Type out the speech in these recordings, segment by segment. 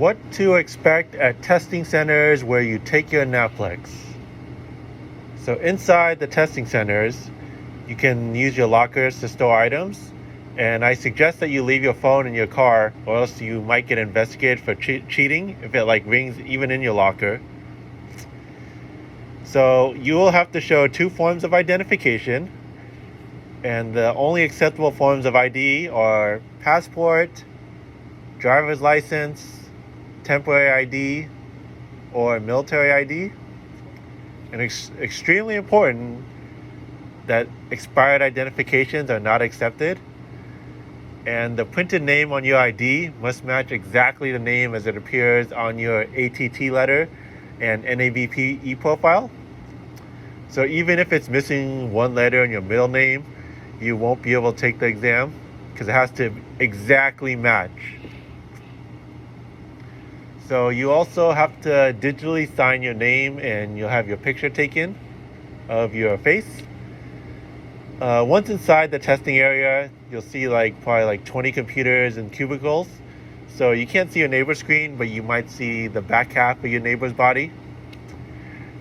What to expect at testing centers where you take your Naplex. So inside the testing centers, you can use your lockers to store items. And I suggest that you leave your phone in your car, or else you might get investigated for cheating if it rings even in your locker. So you will have to show two forms of identification, and the only acceptable forms of ID are passport, driver's license, temporary ID, or military ID. And it's extremely important that expired identifications are not accepted. And the printed name on your ID must match exactly the name as it appears on your ATT letter and NAVP e-profile. So even if it's missing one letter in your middle name, you won't be able to take the exam because it has to exactly match. So you also have to digitally sign your name, and you'll have your picture taken of your face. Once inside the testing area, you'll see probably 20 computers and cubicles. So you can't see your neighbor's screen, but you might see the back half of your neighbor's body.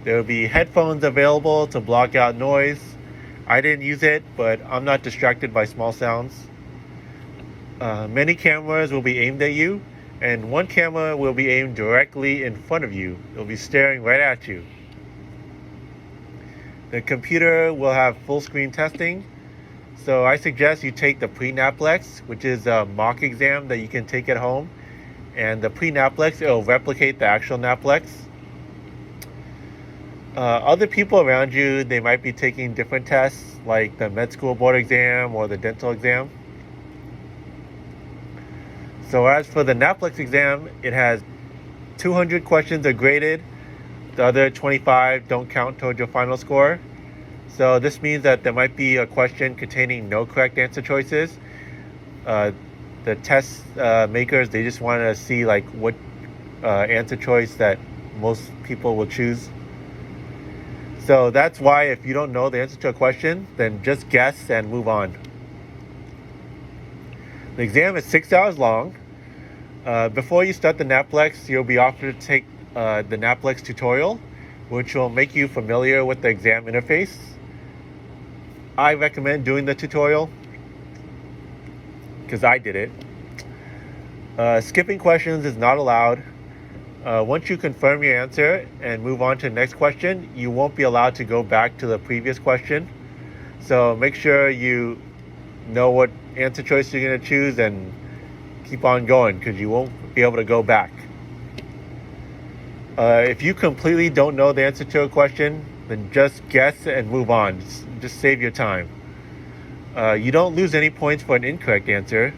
There will be headphones available to block out noise. I didn't use it, but I'm not distracted by small sounds. Many cameras will be aimed at you, and one camera will be aimed directly in front of you. It'll be staring right at you. The computer will have full screen testing, so I suggest you take the pre-Naplex, which is a mock exam that you can take at home. And the pre-Naplex, it'll replicate the actual Naplex. Other people around you, they might be taking different tests, like the med school board exam or the dental exam. So as for the Naplex exam, it has 200 questions are graded. The other 25 don't count towards your final score. So this means that there might be a question containing no correct answer choices. The test makers, they just want to see what answer choice that most people will choose. So that's why if you don't know the answer to a question, then just guess and move on. The exam is 6 hours long. Before you start the Naplex, you'll be offered to take the Naplex tutorial, which will make you familiar with the exam interface. I recommend doing the tutorial because I did it. Skipping questions is not allowed. Once you confirm your answer and move on to the next question, you won't be allowed to go back to the previous question. So make sure you know what answer choice you're going to choose and keep on going, because you won't be able to go back. If you completely don't know the answer to a question, then just guess and move on. Just save your time. You don't lose any points for an incorrect answer.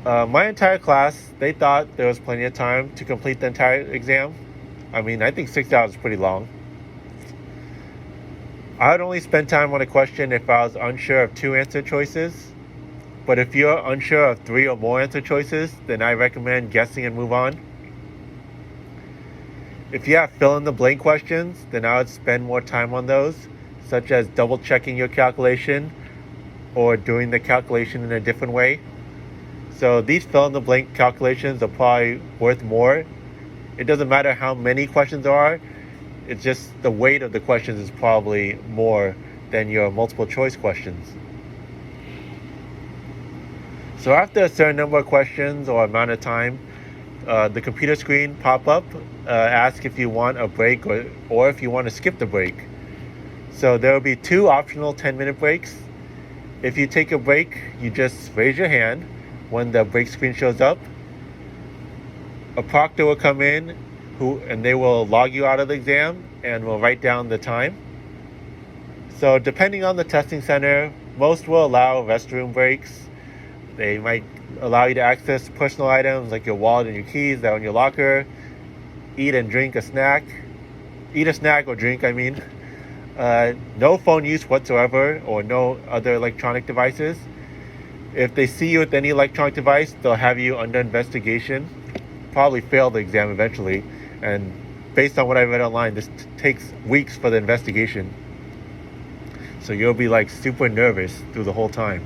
My entire class, they thought there was plenty of time to complete the entire exam. I mean, I think 6 hours is pretty long. I would only spend time on a question if I was unsure of 2 answer choices. But if you're unsure of 3 or more answer choices, then I recommend guessing and move on. If you have fill-in-the-blank questions, then I would spend more time on those, such as double-checking your calculation or doing the calculation in a different way. So these fill-in-the-blank calculations are probably worth more. It doesn't matter how many questions there are. It's just the weight of the questions is probably more than your multiple choice questions. So after a certain number of questions or amount of time, the computer screen pop up, ask if you want a break or if you want to skip the break. So there will be 2 optional 10-minute breaks. If you take a break, you just raise your hand when the break screen shows up. A proctor will come in and they will log you out of the exam and will write down the time. So depending on the testing center, most will allow restroom breaks. They might allow you to access personal items like your wallet and your keys that are in your locker. Eat a snack or drink, I mean. No phone use whatsoever or no other electronic devices. If they see you with any electronic device, they'll have you under investigation. Probably fail the exam eventually. And based on what I read online, this takes weeks for the investigation. So you'll be super nervous through the whole time.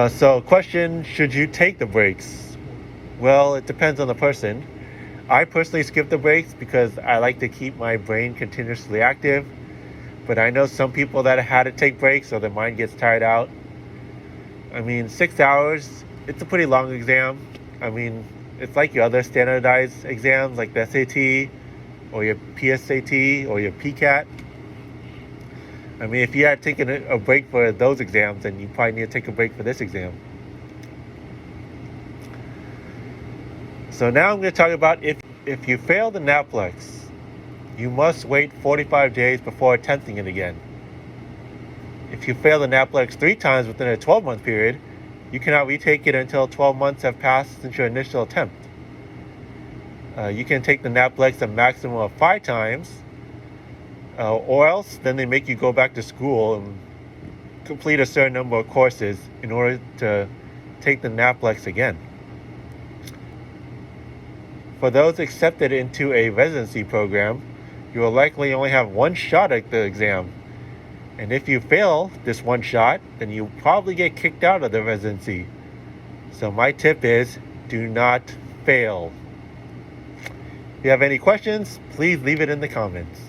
So question, should you take the breaks? Well, it depends on the person. I personally skip the breaks because I like to keep my brain continuously active, but I know some people that had to take breaks so their mind gets tired out. I mean, 6 hours, it's a pretty long exam. I mean, it's like your other standardized exams like the SAT or your PSAT or your PCAT. I mean, if you had taken a break for those exams, then you probably need to take a break for this exam. So now I'm going to talk about if you fail the Naplex, you must wait 45 days before attempting it again. If you fail the Naplex 3 times within a 12-month period, you cannot retake it until 12 months have passed since your initial attempt. You can take the Naplex a maximum of 5 times, or else then they make you go back to school and complete a certain number of courses in order to take the Naplex again. For those accepted into a residency program, you will likely only have one shot at the exam. And if you fail this one shot, then you probably get kicked out of the residency. So my tip is, do not fail. If you have any questions, please leave it in the comments.